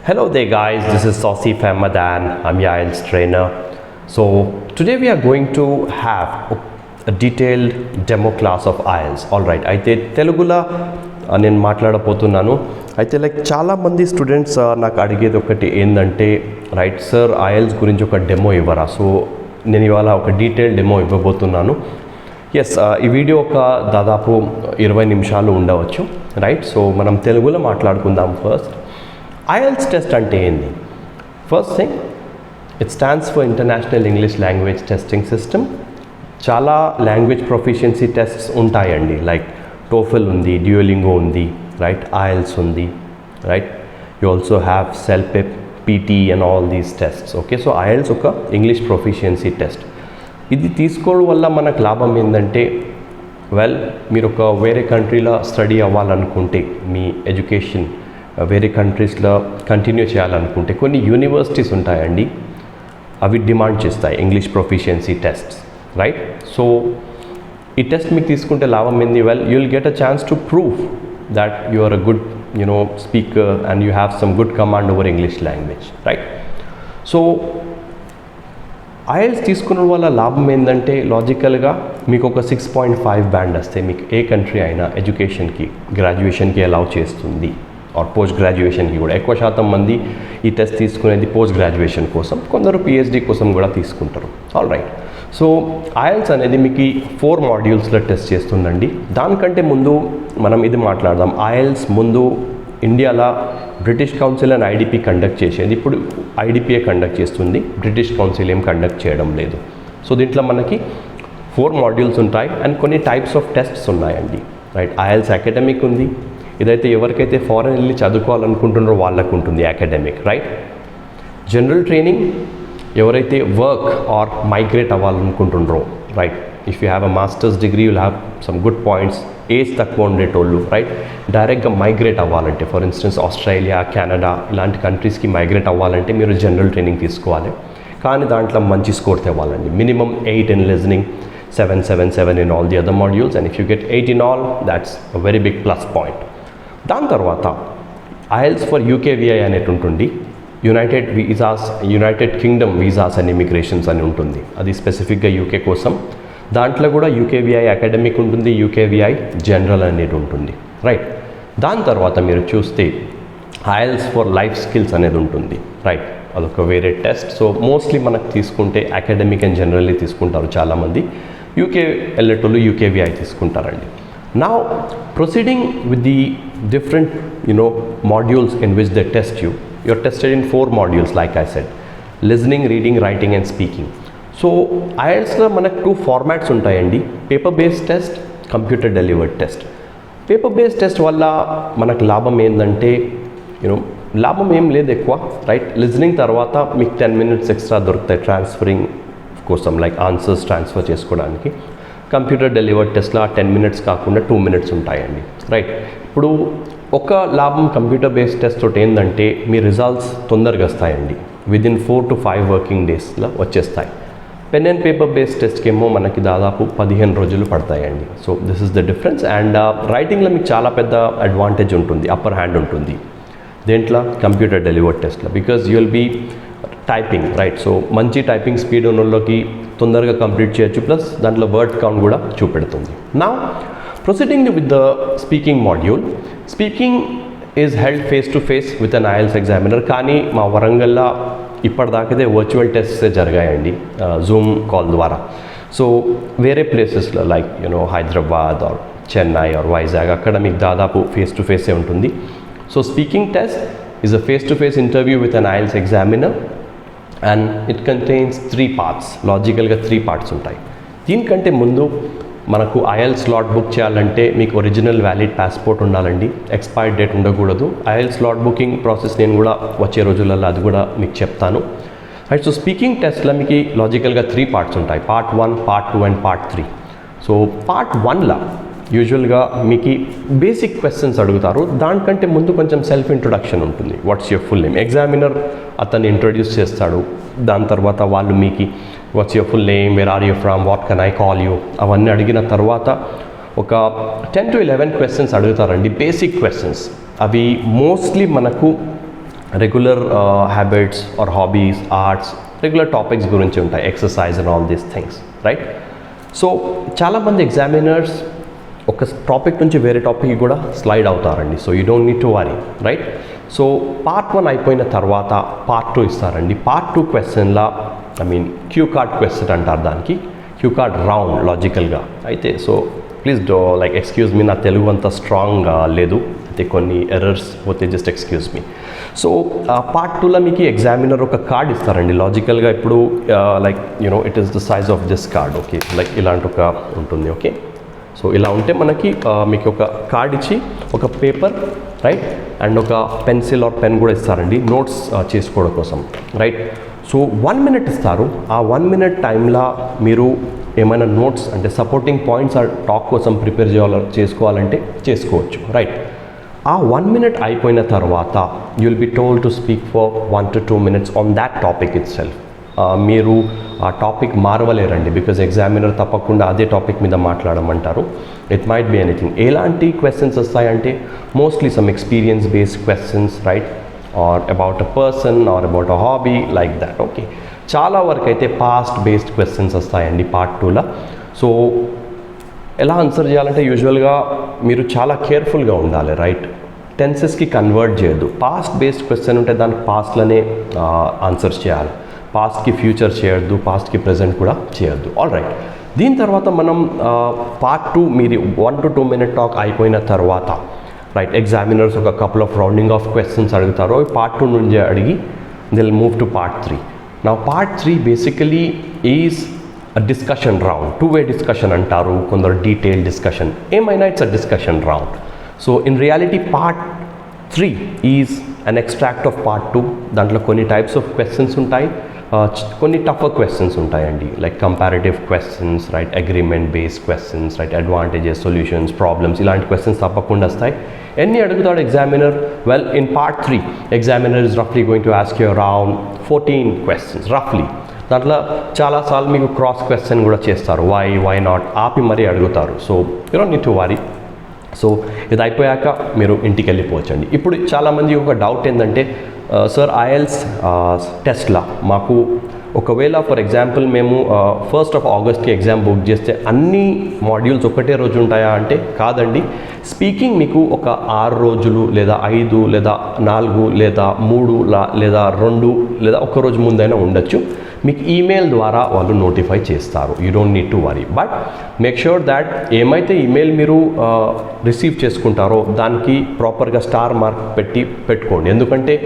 Hello there guys, this is Sosif Ahmed and I'm your IELTS trainer. So today we are going to have a detailed demo class of IELTS. Alright, అయితే తెలుగులో నేను మాట్లాడబోతున్నాను. అయితే చాలా మంది students నాకు అడిగేది ఒకటి ఏంటంటే రైట్ సార్ IELTS గురించి ఒక డెమో ఇవ్వరా. సో నేను ఇవాళ ఒక డీటెయిల్ డెమో ఇవ్వబోతున్నాను. ఎస్, ఈ వీడియో ఒక దాదాపు 20 నిమిషాలు ఉండవచ్చు రైట్. సో మనం తెలుగులో మాట్లాడుకుందాం. ఫస్ట్ IELTS టెస్ట్ అంటే ఏంది? First thing, it stands for international English language testing system. చాలా లాంగ్వేజ్ ప్రొఫిషియన్సీ టెస్ట్స్ ఉంటాయండి, లైక్ టోఫెల్ ఉంది, డ్యూలింగో ఉంది, రైట్, IELTS ఉంది, right. You also have CELPIP, PT and all these tests. Okay, so IELTS ఒక English proficiency test. ఇది తీసుకోవడం వల్ల మనకు లాభం ఏంటంటే, మీరు ఒక వేరే కంట్రీలో స్టడీ అవ్వాలనుకుంటే, మీ ఎడ్యుకేషన్ వేరే కంట్రీస్లో కంటిన్యూ చేయాలనుకుంటే కొన్ని యూనివర్సిటీస్ ఉంటాయండి, అవి డిమాండ్ చేస్తాయి English proficiency tests, right. So ఈ టెస్ట్ మీకు తీసుకుంటే లాభం ఏంది? You will get a chance to prove that you are a good speaker and you have some good command over English language, right. So IELTS తీసుకున్న వల్ల లాభం ఏంటంటే, లాజికల్గా మీకు ఒక 6.5 బ్యాండ్ వస్తే మీకు ఏ కంట్రీ అయినా ఎడ్యుకేషన్కి, గ్రాడ్యుయేషన్కి అలౌ చేస్తుంది, ఆర్ పోస్ట్ గ్రాడ్యుయేషన్కి కూడా. ఎక్కువ శాతం మంది ఈ టెస్ట్ తీసుకునేది పోస్ట్ గ్రాడ్యుయేషన్ కోసం, కొందరు PhD కోసం కూడా తీసుకుంటారు. All right. సో IELTS అనేది మీకు 4 మాడ్యూల్స్లో టెస్ట్ చేస్తుందండి. దానికంటే ముందు మనం ఇది మాట్లాడదాం. IELTS ముందు ఇండియాలో British council and IDP conduct చేసేది, ఇప్పుడు IDPA కండక్ట్ చేస్తుంది, బ్రిటిష్ కౌన్సిల్ ఏం కండక్ట్ చేయడం లేదు. సో దీంట్లో మనకి 4 మాడ్యూల్స్ ఉంటాయి అండ్ కొన్ని టైప్స్ ఆఫ్ టెస్ట్స్ ఉన్నాయండి, రైట్. IELTS అకాడమిక్ ఉంది, ఇదైతే ఎవరికైతే ఫారెన్ వెళ్ళి చదువుకోవాలనుకుంటున్నారో వాళ్ళకు ఉంటుంది అకాడమిక్, రైట్. జనరల్ ట్రైనింగ్ ఎవరైతే వర్క్ ఆర్ మైగ్రేట్ అవ్వాలనుకుంటున్నారో, right. If you have a masters degree you'll have some good points, age తక్కువ ఉండేటోళ్ళు, రైట్, డైరెక్ట్గా మైగ్రేట్ అవ్వాలంటే, ఫర్ ఇన్స్టెన్స్ ఆస్ట్రేలియా, కెనడా ఇలాంటి కంట్రీస్కి మైగ్రేట్ అవ్వాలంటే మీరు జనరల్ ట్రైనింగ్ తీసుకోవాలి. కానీ దాంట్లో మంచి స్కోర్ తేవాలండి. Minimum 8 in listening, 777 in all the other modules, and if you get 8 in all, that's a very big plus point. దాని తర్వాత IELTS ఫర్ UKVI అనేది ఉంటుంది, United Kingdom visas and immigrations అని ఉంటుంది, అది స్పెసిఫిక్గా UK కోసం. దాంట్లో కూడా UKVI అకాడమిక్ ఉంటుంది, UKVI జనరల్ అనేది ఉంటుంది, రైట్. దాని తర్వాత మీరు చూస్తే IELTS ఫర్ లైఫ్ స్కిల్స్ అనేది ఉంటుంది, రైట్. అదొక వేరే టెస్ట్. సో మోస్ట్లీ మనకు తీసుకుంటే అకాడమిక్ అండ్ జనరల్లీ తీసుకుంటారు చాలామంది. UK వెళ్ళేటోళ్ళు UKVI తీసుకుంటారండి. Now proceeding with the different modules in which they test you, you're tested in 4 modules like I said: listening, reading, writing and speaking. So IELTSలో మనకు 2 formats ఉంటాయండి, paper based test, computer delivered test. Paper based test వల్ల మనకు లాభం ఏంటంటే, లాభం ఏం లేదు ఎక్కువ, రైట్. లిజనింగ్ తర్వాత మీకు 10 minutes ఎక్స్ట్రా దొరుకుతాయి ట్రాన్స్ఫరింగ్ కోసం, లైక్ ఆన్సర్స్ ట్రాన్స్ఫర్ చేసుకోవడానికి. కంప్యూటర్ డెలివర్డ్ టెస్ట్లో 10 minutes కాకుండా 2 minutes ఉంటాయండి, రైట్. ఇప్పుడు ఒక లాభం కంప్యూటర్ బేస్డ్ టెస్ట్ తోటి ఏంటంటే, మీ రిజల్ట్స్ తొందరగా వస్తాయండి, విదిన్ 4 to 5 working daysలో వచ్చేస్తాయి. పెన్ అండ్ పేపర్ బేస్డ్ టెస్ట్కి ఏమో మనకి దాదాపు 15 రోజులు పడతాయండి. So this is the difference. And రైటింగ్లో మీకు చాలా పెద్ద అడ్వాంటేజ్ ఉంటుంది, అప్పర్ హ్యాండ్ ఉంటుంది దేంట్లో, కంప్యూటర్ డెలివర్డ్ టెస్ట్లో, because you will be typing, right. So మంచి టైపింగ్ స్పీడ్ ఉన్న వాళ్ళకి తొందరగా కంప్లీట్ చేయొచ్చు, ప్లస్ దాంట్లో వర్డ్ కౌంట్ కూడా చూపెడుతుంది. Now proceeding with the speaking module. Speaking is held face to face with an IELTS examiner. కానీ మా వరంగల్లో ఇప్పటిదాకైతే వర్చువల్ టెస్ట్స్ జరిగాయండి, జూమ్ కాల్ ద్వారా. సో వేరే ప్లేసెస్లో like Hyderabad or Chennai or Vizag, అక్కడ మీకు దాదాపు ఫేస్ టు ఫేసే ఉంటుంది. So speaking test is a face to face interview with an IELTS examiner and it contains 3 parts. లాజికల్గా 3 parts ఉంటాయి. దీనికంటే ముందు మనకు IELTS స్లాట్ బుక్ చేయాలంటే మీకు ఒరిజినల్ వ్యాలిడ్ పాస్పోర్ట్ ఉండాలండి, ఎక్స్పైర్డ్ డేట్ ఉండకూడదు. IELTS స్లాట్ బుకింగ్ ప్రాసెస్ నేను కూడా వచ్చే రోజులలో అది కూడా మీకు చెప్తాను, రైట్. సో స్పీకింగ్ టెస్ట్లో మీకు లాజికల్గా 3 parts ఉంటాయి, Part 1, Part 2 and Part 3. So Part 1లో యూజువల్గా మీకు బేసిక్ క్వశ్చన్స్ అడుగుతారు. దానికంటే ముందు కొంచెం సెల్ఫ్ ఇంట్రొడక్షన్ ఉంటుంది, what's your full name. Examiner అతన్ని ఇంట్రొడ్యూస్ చేస్తాడు. దాని తర్వాత వాళ్ళు మీకు what's your full name, where are you from, what can I call you, అవన్నీ అడిగిన తర్వాత ఒక 10 to 11 క్వశ్చన్స్ అడుగుతారండి, బేసిక్ క్వశ్చన్స్. అవి మోస్ట్లీ మనకు regular habits or hobbies, arts, regular topics గురించి ఉంటాయి, exercise and all these things, right? So చాలామంది ఎగ్జామినర్స్ ఒక టాపిక్ నుంచి వేరే టాపిక్కి కూడా స్లైడ్ అవుతారండి. So you don't need to worry, right? So part 1 అయిపోయిన తర్వాత పార్ట్ 2 ఇస్తారండి. పార్ట్ 2 క్వశ్చన్లా క్యూ కార్డ్ క్వశ్చన్ అంటారు దానికి, క్యూ కార్డ్ రౌండ్ లాజికల్గా అయితే. సో ప్లీజ్ ఎక్స్క్యూజ్ మీ, నా తెలుగు అంత స్ట్రాంగ్ లేదు, అయితే కొన్ని ఎర్రర్స్ పోతే just excuse me. So part 2లో మీకు ఎగ్జామినర్ ఒక కార్డ్ ఇస్తారండి లాజికల్గా. ఇప్పుడు it is the size of this card, okay, ఇలాంటి ఒక ఉంటుంది, ఓకే. సో ఇలా ఉంటే మనకి మీకు ఒక కార్డ్ ఇచ్చి ఒక పేపర్, రైట్, అండ్ ఒక పెన్సిల్ ఆర్ పెన్ కూడా ఇస్తారండి నోట్స్ చేసుకోవడం కోసం, రైట్? సో 1 minute ఇస్తారు. ఆ 1 minute టైంలో మీరు ఏమైనా నోట్స్ అంటే సపోర్టింగ్ పాయింట్స్ టాక్ కోసం ప్రిపేర్ చేసుకోవాలంటే చేసుకోవచ్చు, రైట్? ఆ 1 minute అయిపోయిన తర్వాత you will be told to speak for 1 to 2 minutes on that topic it self. మీరు ఆ టాపిక్ మారవలేరండి, బికాజ్ ఎగ్జామినర్ తప్పకుండా అదే టాపిక్ మీద మాట్లాడమంటారు. It might be anything. ఎలాంటి క్వశ్చన్స్ వస్తాయంటే mostly some experience based questions, right, or about a person or about a hobby, like that, okay. చాలా వరకు అయితే పాస్ట్ బేస్డ్ క్వశ్చన్స్ వస్తాయండి పార్ట్ 2లో. సో ఎలా ఆన్సర్ చేయాలంటే యూజువల్గా మీరు చాలా కేర్ఫుల్గా ఉండాలి, రైట్? టెన్సెస్కి కన్వర్ట్ చేయొద్దు. పాస్ట్ బేస్డ్ క్వశ్చన్ ఉంటే దానికి పాస్ట్లోనే ఆన్సర్స్ చేయాలి, పాస్ట్కి ఫ్యూచర్ చేయొద్దు, పాస్ట్కి ప్రజెంట్ కూడా చేయొద్దు, ఆల్ రైట్. దీని తర్వాత మనం పార్ట్ 2 మీరు 1 to 2 minute టాక్ అయిపోయిన తర్వాత, రైట్, ఎగ్జామినర్స్ ఒక couple of rounding off questions అడుగుతారు. పార్ట్ 2 నుంచి అడిగి they will move to part 3. నా part 3 basically is a discussion round, 2-way discussion అంటారు, కొందరు డీటెయిల్ డిస్కషన్, ఏమైనా it's a discussion round. So in reality part 3 is an extract of part 2. దాంట్లో కొన్ని types of questions ఉంటాయి, కొన్ని టఫర్ questions ఉంటాయండి, like comparative questions, right, agreement based questions, right, advantages, solutions, problems, ఇలాంటి questions తప్పకుండా వస్తాయి. ఎన్ని అడుగుతాడు examiner? Well, in part 3 examiner is రఫ్లీ going to ask you around 14 questions రఫ్లీ. దాంట్లో చాలాసార్లు మీకు క్రాస్ క్వశ్చన్ కూడా చేస్తారు, వై నాట్ ఆపి మరీ అడుగుతారు. So you don't need to worry. So ఇది అయిపోయాక మీరు ఇంటికి వెళ్ళిపోవచ్చండి. ఇప్పుడు చాలామంది ఒక డౌట్ ఏంటంటే, సార్ ఐఎల్స్ టెస్ట్లా మాకు ఒకవేళ ఫర్ ఎగ్జాంపుల్ మేము 1st of Augustకి ఎగ్జామ్ బుక్ చేస్తే అన్ని మాడ్యూల్స్ ఒకటే రోజు ఉంటాయా అంటే కాదండి. స్పీకింగ్ మీకు ఒక 6 రోజులు లేదా 5 లేదా 4 లేదా 3 లేదా 2 లేదా ఒక రోజు ముందైనా ఉండొచ్చు. మీకు ఈమెయిల్ ద్వారా వాళ్ళు నోటిఫై చేస్తారు. You don't need to worry. But make sure that ఏమైతే ఈమెయిల్ మీరు రిసీవ్ చేసుకుంటారో దానికి ప్రాపర్గా స్టార్ మార్క్ పెట్టుకోండి. ఎందుకంటే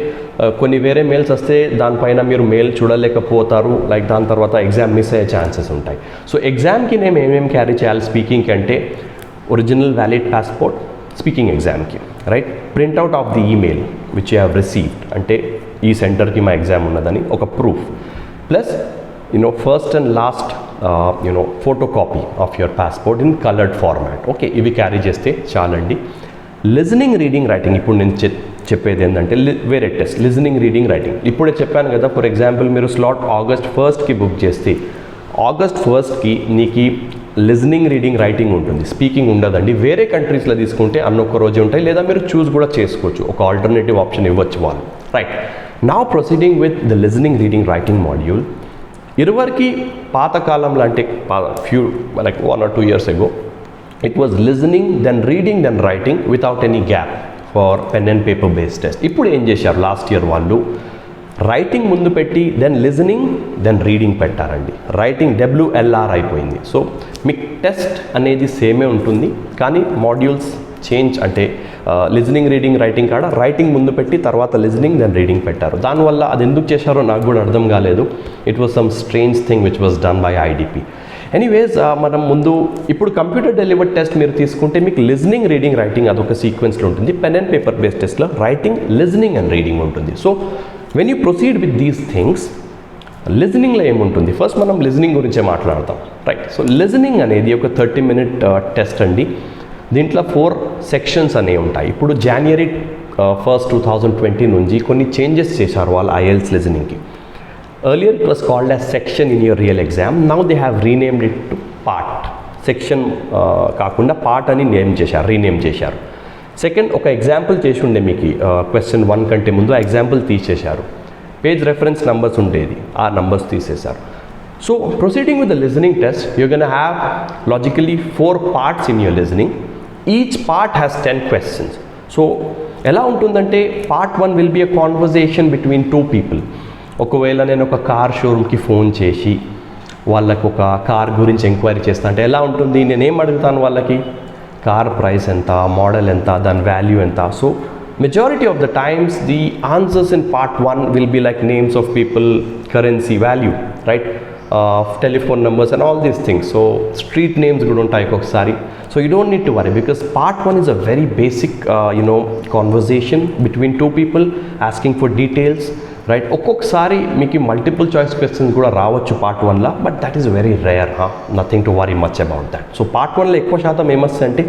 కొన్ని వేరే మెయిల్స్ వస్తే దానిపైన మీరు మెయిల్ చూడలేకపోతారు, లైక్ దాని తర్వాత ఎగ్జామ్ మిస్ అయ్యే ఛాన్సెస్ ఉంటాయి. సో ఎగ్జామ్కి నేను ఏమేమి క్యారీ చేయాలి స్పీకింగ్కి అంటే, ఒరిజినల్ వ్యాలిడ్ పాస్పోర్ట్ స్పీకింగ్ ఎగ్జామ్కి, right, printout of the email which you have received, అంటే ఈ సెంటర్కి మా ఎగ్జామ్ ఉన్నదని ఒక proof, plus first and last photo copy of your passport in coloured format, okay, ఇవి క్యారీ చేస్తే చాలండి. లిజనింగ్, రీడింగ్, రైటింగ్ ఇప్పుడు నేను చెప్పేది ఏంటంటే వేరే టెస్ట్, లిజనింగ్, రీడింగ్, రైటింగ్ ఇప్పుడే చెప్పాను కదా. ఫర్ ఎగ్జాంపుల్ మీరు స్లాట్ August 1st బుక్ చేస్తే August 1st నీకు లిజనింగ్, రీడింగ్, రైటింగ్ ఉంటుంది, స్పీకింగ్ ఉండదండి. వేరే కంట్రీస్లో తీసుకుంటే అన్నొక్క రోజే ఉంటాయి, లేదా మీరు చూస్ కూడా చేసుకోవచ్చు, ఒక ఆల్టర్నేటివ్ ఆప్షన్ ఇవ్వచ్చు వాళ్ళు, right. Now proceeding with the listening, reading, writing module. ఇరువరికి పాతకాలంలో అంటే like 1 or 2 years ago it was listening, then reading, then writing without any gap for pen and paper based test. ఇప్పుడు ఏం చేశారు last year వాళ్ళు, writing ముందు పెట్టి then listening then reading పెట్టారండి. రైటింగ్ WLR అయిపోయింది. సో మీకు టెస్ట్ అనేది సేమే ఉంటుంది, కానీ మాడ్యూల్స్ చేంజ్, అంటే లిజనింగ్, రీడింగ్, రైటింగ్ కాడ రైటింగ్ ముందు పెట్టి తర్వాత లిజనింగ్ దెన్ రీడింగ్ పెట్టారు. దానివల్ల అది ఎందుకు చేశారో నాకు కూడా అర్థం కాలేదు. It was some strange thing which was done by IDP. Anyways మనం ముందు ఇప్పుడు కంప్యూటర్ డెలివర్డ్ టెస్ట్ మీరు తీసుకుంటే మీకు లిజనింగ్, రీడింగ్, రైటింగ్ అదొక సీక్వెన్స్లో ఉంటుంది. పెన్ అండ్ పేపర్ బేస్డ్ టెస్ట్లో రైటింగ్, లిజనింగ్ అండ్ రీడింగ్ ఉంటుంది. So when you proceed with these things, లిజనింగ్లో ఏముంటుంది, ఫస్ట్ మనం లిజనింగ్ గురించే మాట్లాడతాం, రైట్. సో లిజనింగ్ అనేది ఒక 30-minute టెస్ట్ అండి. దీంట్లో 4 sections అనేవి ఉంటాయి. ఇప్పుడు January 1st, 2020 నుంచి కొన్ని చేంజెస్ చేశారు వాళ్ళు IELTS లిజనింగ్కి. Earlier it was called as section in your real exam. Now they have renamed it to part. Section కాకుండా part అని రీనేమ్ చేశారు. సెకండ్, ఒక ఎగ్జాంపుల్ చేసి ఉండే మీకు క్వశ్చన్ 1 కంటే ముందు ఆ ఎగ్జాంపుల్ తీసేశారు. పేజ్ రెఫరెన్స్ నెంబర్స్ ఉండేది, ఆ నెంబర్స్ తీసేశారు. So proceeding with the listening test, you gonna have logically 4 parts in your listening. Each part has 10 questions. So ఎలా ఉంటుందంటే part 1 will be a conversation between 2 people. ఒకవేళ నేను ఒక car షోరూమ్కి phone చేసి వాళ్ళకు ఒక కార్ గురించి ఎంక్వైరీ చేస్తా అంటే ఎలా ఉంటుంది, నేనేం అడుగుతాను వాళ్ళకి, కార్ ప్రైస్ ఎంత, మోడల్ ఎంత, దాని వాల్యూ ఎంత. So majority of the times the answers in part 1 will be like names of people, currency, value, right, telephone numbers and all these things. So street names good untayi okasari. So you don't need to worry because part 1 is a very basic conversation between 2 people asking for details, right. ఒక్కొక్కసారి మీకు multiple choice questions కూడా రావచ్చు part 1లో, but that is very rare. Nothing to worry much about that. So part 1లో ఎక్కువ శాతం ఏమొస్తుందంటే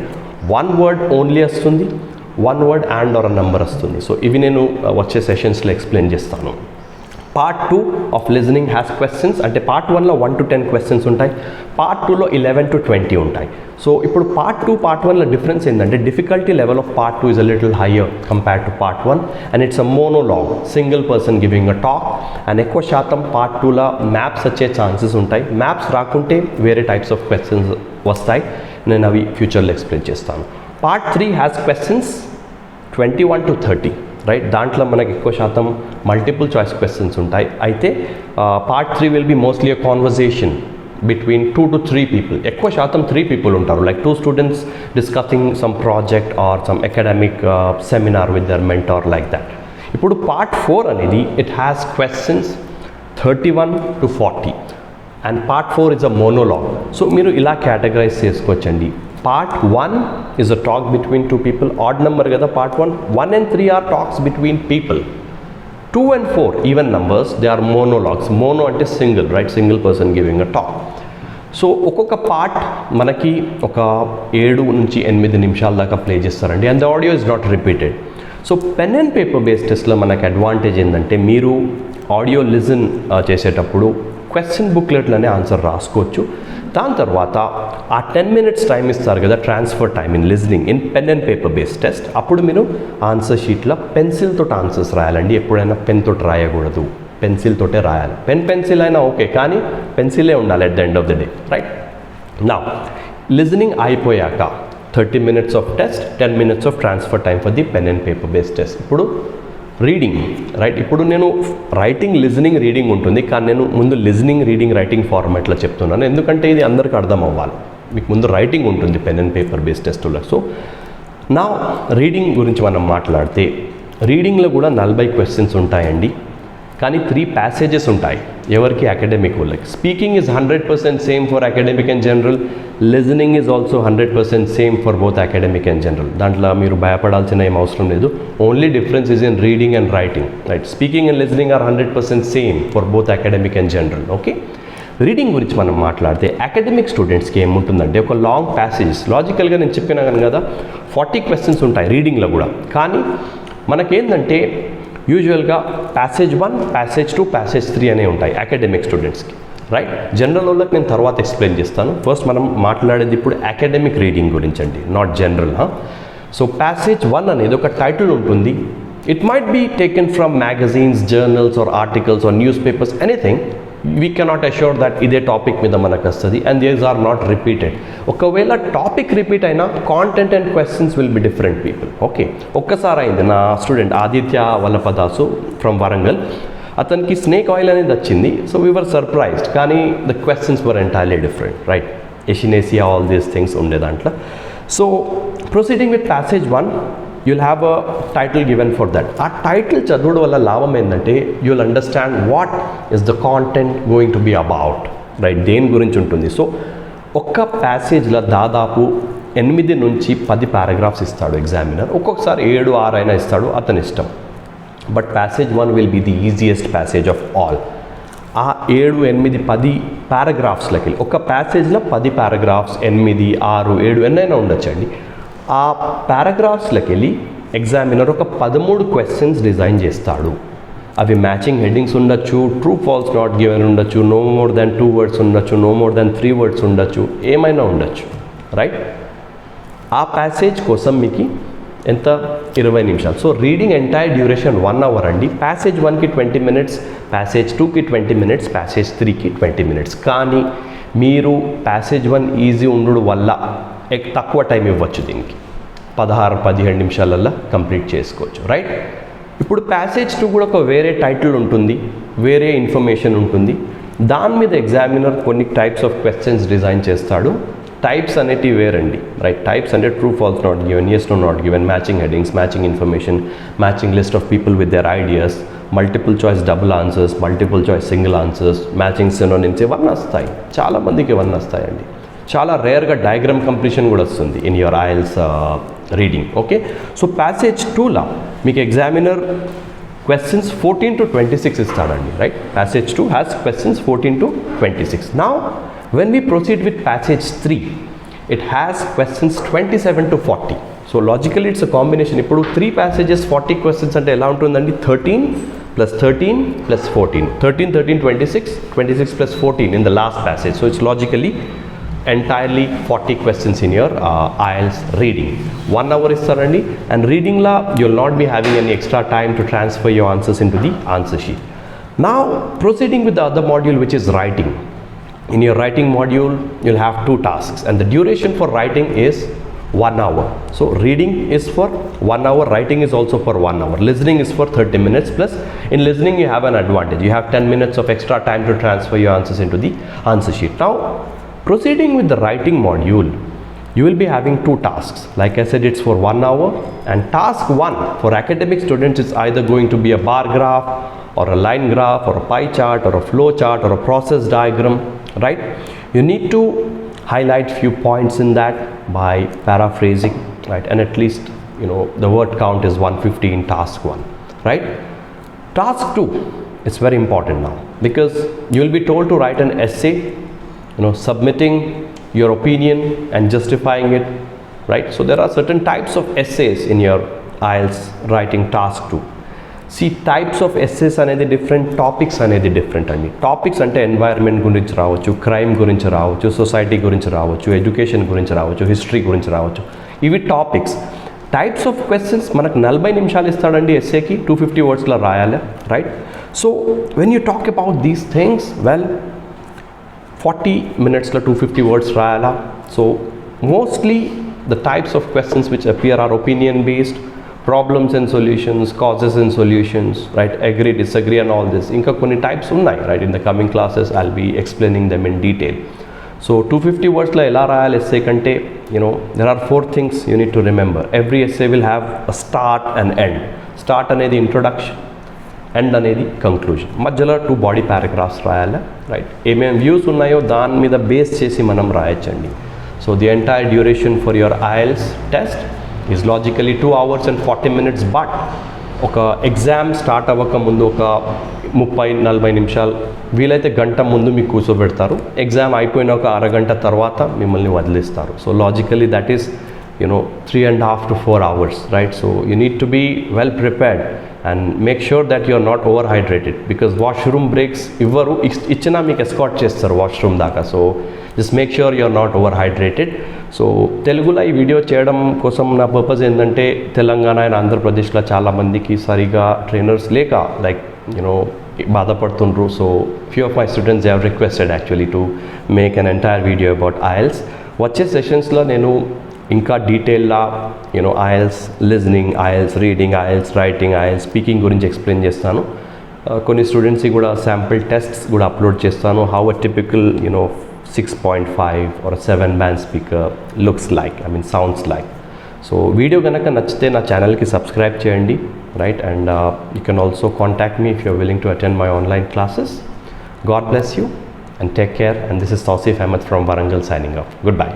1 word only వస్తుంది, 1 వర్డ్ అండ్ ఆర్ నెంబర్ వస్తుంది. సో ఇవి నేను వచ్చే సెషన్స్లో ఎక్స్ప్లెయిన్ చేస్తాను. Part 2 of listening has questions. అంటే పార్ట్ 1లో 1 to 10 క్వశ్చన్స్ ఉంటాయి, పార్ట్ 2లో 11 to 20 ఉంటాయి. సో ఇప్పుడు పార్ట్ 2, పార్ట్ 1లో డిఫరెన్స్ ఏంటంటే difficulty level of part 2 is a little higher compared to part 1 and it's a monologue, single person giving a talk. And ఎక్కువ శాతం పార్ట్ 2లో మ్యాప్స్ వచ్చే ఛాన్సెస్ ఉంటాయి. మ్యాప్స్ రాకుంటే వేరే టైప్స్ ఆఫ్ క్వశ్చన్స్ వస్తాయి, నేను అవి ఫ్యూచర్లో ఎక్స్ప్లెయిన్ చేస్తాను. Part 3 has questions 21 to 30, right. దాంట్లో మనకి ఎక్కువ శాతం మల్టిపుల్ చాయిస్ క్వశ్చన్స్ ఉంటాయి. అయితే part 3 will be mostly a conversation between 2 to 3 people. ఎక్కువ శాతం 3 పీపుల్ ఉంటారు, like 2 students discussing some project or some academic seminar with their mentor, like that. ఇప్పుడు పార్ట్ 4 అనేది it has questions 31 to 40 and part 4 is a monologue. So మీరు ఇలా categorise చేసుకోవచ్చండి. Part 1 is a talk between 2 people, odd number kada part 1. 1 and 3 are talks between people. 2 and 4 even numbers, they are monologues. Mono ante single, right, single person giving a talk. So ఒక్కొక్క part మనకి ఒక 7 నుంచి 8 నిమిషాల దాకా play చేస్తారండి, and the audio is not repeated. So pen and paper based టెస్ట్లో మనకి advantage ఏంటంటే మీరు ఆడియో లిజన్ చేసేటప్పుడు క్వశ్చన్ బుక్లెట్లోనే ఆన్సర్ రాసుకోవచ్చు. దాని తర్వాత ఆ 10 minutes టైం ఇస్తారు కదా, transfer time in listening in pen and paper based test. అప్పుడు మీరు ఆన్సర్ షీట్లో పెన్సిల్తో ఆన్సర్స్ రాయాలండి. ఎప్పుడైనా పెన్ తోటి రాయకూడదు, పెన్సిల్తోటే రాయాలి. పెన్సిల్ అయినా ఓకే, కానీ పెన్సిలే ఉండాలి at the end of the day, right. నా లిజనింగ్ అయిపోయాక 30 minutes of test, 10 minutes of transfer time for the pen and paper based test. ఇప్పుడు రీడింగ్, రైట్. ఇప్పుడు నేను రైటింగ్, లిజనింగ్, రీడింగ్ ఉంటుంది, కానీ నేను ముందు లిజనింగ్, రీడింగ్, రైటింగ్ ఫార్మాట్లో చెప్తున్నాను, ఎందుకంటే ఇది అందరికీ అర్థం అవ్వాలి. మీకు ముందు రైటింగ్ ఉంటుంది పెన్ అండ్ పేపర్ బేస్డ్ టెస్ట్లో. సో నా రీడింగ్ గురించి మనం మాట్లాడితే రీడింగ్లో కూడా 40 క్వశ్చన్స్ ఉంటాయండి, కానీ 3 passages ఉంటాయి ఎవరికి, అకాడమిక్ వాళ్ళకి. Speaking is 100% same for academic and general. Listening is also 100% same for both academic and general. దాంట్లో మీరు భయపడాల్సిన ఏం అవసరం లేదు. Only difference is in reading and writing, right. Speaking and listening are 100% same for both academic and general, okay. Reading గురించి మనం మాట్లాడితే academic స్టూడెంట్స్కి ఏముంటుందంటే ఒక లాంగ్ ప్యాసేజెస్, లాజికల్గా నేను చెప్పినాను కదా 40 క్వశ్చన్స్ ఉంటాయి రీడింగ్లో కూడా. కానీ మనకేంటంటే యూజువల్గా ప్యాసేజ్ 1, ప్యాసేజ్ 2, ప్యాసేజ్ 3 అనే ఉంటాయి అకాడమిక్ స్టూడెంట్స్కి, రైట్. జనరల్ వాళ్ళకి నేను తర్వాత ఎక్స్ప్లెయిన్ చేస్తాను. ఫస్ట్ మనం మాట్లాడేది ఇప్పుడు అకాడమిక్ రీడింగ్ గురించి అండి, నాట్ జనరల్. సో ప్యాసేజ్ 1 అనేది ఒక టైటిల్ ఉంటుంది. It might be taken from magazines, journals or articles or newspapers, anything. We cannot assure that ఇదే టాపిక్ మీద మనకు వస్తుంది, and these are not repeated. ఒకవేళ టాపిక్ రిపీట్ అయినా content and questions will be different people, okay. ఒక్కసారి అయింది, నా student Aditya Vallapadasu from Warangal, అతనికి స్నేక్ ఆయిల్ అనేది వచ్చింది. సో వీ వర్ సర్ప్రైజ్డ్, కానీ the questions were entirely different, right. Echinacea, all these things ఉండే దాంట్లో. So proceeding with passage 1, you'll have a title given for that. ఆ టైటిల్ చదవడం వల్ల లాభం ఏంటంటే you'll understand what is the content going to be about, right. దేని గురించి ఉంటుంది. సో ఒక్క ప్యాసేజ్లో దాదాపు 8 నుంచి 10 పారాగ్రాఫ్స్ ఇస్తాడు ఎగ్జామినర్. ఒక్కొక్కసారి 7, 6 అయినా ఇస్తాడు, అతని ఇష్టం. But passage 1 will be the easiest passage of all. ఆ 7, 8, 10 పారాగ్రాఫ్స్లకి ఒక ప్యాసేజ్లో 10 పారాగ్రాఫ్స్, 8, 6, 7 ఎన్నైనా ఉండొచ్చండి. ఆ పారాగ్రాఫ్స్లోకి వెళ్ళి ఎగ్జామినర్ ఒక 13 క్వశ్చన్స్ డిజైన్ చేస్తాడు. అవి మ్యాచింగ్ హెడ్డింగ్స్ ఉండొచ్చు, ట్రూ ఫాల్స్ నాట్ గివెన్ ఉండొచ్చు, నో మోర్ దాన్ 2 words ఉండొచ్చు, నో మోర్ దాన్ 3 words ఉండొచ్చు, ఏమైనా ఉండొచ్చు, రైట్. ఆ ప్యాసేజ్ కోసం మీకు ఎంత 20 నిమిషాలు. So reading entire duration 1 hour అండి. ప్యాసేజ్ 1కి 20 మినిట్స్, ప్యాసేజ్ 2కి 20 మినిట్స్, ప్యాసేజ్ 3కి 20 మినిట్స్. కానీ మీరు ప్యాసేజ్ 1 ఈజీ ఉండడం వల్ల తక్కువ టైం ఇవ్వచ్చు, దీనికి 16-17 నిమిషాలల్లో కంప్లీట్ చేసుకోవచ్చు, రైట్. ఇప్పుడు ప్యాసేజ్ 2 కూడా ఒక వేరే టైటిల్ ఉంటుంది, వేరే ఇన్ఫర్మేషన్ ఉంటుంది. దాని మీద ఎగ్జామినర్ కొన్ని టైప్స్ ఆఫ్ క్వశ్చన్స్ డిజైన్ చేస్తాడు. టైప్స్ అనేటివి వేరండి, రైట్. టైప్స్ అంటే true false not given, yes no not given, matching headings, matching information, matching list of people with their ideas, multiple choice double answers, multiple choice single answers, matching synonyms, ఇవన్నీ వస్తాయి. చాలామందికి ఇవన్నీ వస్తాయండి. చాలా రేర్గా diagram completion కూడా వస్తుంది in your IELTS reading, okay. So passage 2లా మీకు ఎగ్జామినర్ questions 14 to 26 ఇస్తాడండి, right. passage 2 has questions 14 to 26. Now when we proceed with passage 3, it has questions 27 to 40. So logically it's a combination. ఇప్పుడు 3 passages 40 questions అంటే ఎలా ఉంటుందండి? 13 plus 13 plus 14, 13 13 26, 26 plus 14 in the last passage. So it's logically entirely 40 questions in your IELTS reading. 1 hour ఇస్తారండి. And రీడింగ్లా you'll not be having any extra time to transfer your answers into the answer sheet. Now proceeding with the other module, which is writing. In your writing module you'll have 2 tasks and the duration for writing is 1 hour. So reading is for 1 hour, writing is also for 1 hour, listening is for 30 minutes, plus in listening you have an advantage, you have 10 minutes of extra time to transfer your answers into the answer sheet. Now proceeding with the writing module, you will be having 2 tasks. Like I said, it's for 1 hour, and task 1 for academic students is either going to be a bar graph or a line graph or a pie chart or a flow chart or a process diagram, right? You need to highlight few points in that by paraphrasing, right? And at least, you know, the word count is 150 in task 1, right? Task 2 is very important now because you will be told to write an essay, you know, submitting your opinion and justifying it, right? So there are certain types of essays in your IELTS writing task 2. See, types of essays అనేది different, topics అనేది different అండి. Topics అంటే environment గురించి రావచ్చు, crime గురించి రావచ్చు, society గురించి రావచ్చు, ఎడ్యుకేషన్ గురించి రావచ్చు, హిస్టరీ గురించి రావచ్చు. ఇవి టాపిక్స్. టైప్స్ ఆఫ్ క్వశ్చన్స్ మనకు 40 నిమిషాలు ఇస్తాడండి ఎస్సేకి, 250 వర్డ్స్లో రాయాలి, right. So when you talk about these things, well 40 minutesలో 250 words రాయాలా. So mostly the types of questions which appear are opinion based, problems and solutions, causes and solutions, right, agree, disagree and all this. ఇంకా కొన్ని types ఉన్నాయి, right. In the coming classes I'll be explaining them in detail. So 250 wordsలో ఎలా రాయాలి essay కంటే, you know, there are 4 things you need to remember. Every essay will have a start and end. Start అనేది introduction, end అనేది conclusion, మధ్యలో 2 body paragraphs రాయాలి, right. ఏమేమి views ఉన్నాయో దాని మీద బేస్ చేసి మనం రాయొచ్చండి. So the entire duration for your IELTS test is logically 2 hours and 40 minutes. But ఒక ఎగ్జామ్ స్టార్ట్ అవ్వక ముందు ఒక 30-40 నిమిషాలు, వీలైతే గంట ముందు మీకు కూర్చోబెడతారు. ఎగ్జామ్ అయిపోయిన ఒక అరగంట తర్వాత మిమ్మల్ని వదిలిస్తారు. So logically that is, you know, 3.5 to 4 hours, right? So you need to be well prepared and make sure that you are not overhydrated because washroom breaks ivaru ichina meek escort chestaru washroom daaka. So just make sure you are not overhydrated. So telugulo ee video cheyadam kosam na purpose endante Telangana and Andhra Pradesh la chaala mandiki sariga trainers leka, like, you know, బాధపడుతుండ్రు. So few of my students, they have requested actually to make an entire video about IELTS. వచ్చే సెషన్స్లో నేను ఇంకా డీటెయిల్గా, you know, IELTS listening, IELTS reading, IELTS writing, IELTS speaking గురించి explain చేస్తాను. కొన్ని స్టూడెంట్స్కి కూడా శాంపిల్ టెస్ట్స్ కూడా అప్లోడ్ చేస్తాను. How a typical, you know, 6.5 or a 7 band speaker looks like, I mean sounds like. So video కనుక నచ్చితే నా ఛానల్కి సబ్స్క్రైబ్ చేయండి, right. And you can also contact me if you are willing to attend my online classes. God bless you and take care, and this is Tausif Ahmed from Warangal signing off. Goodbye.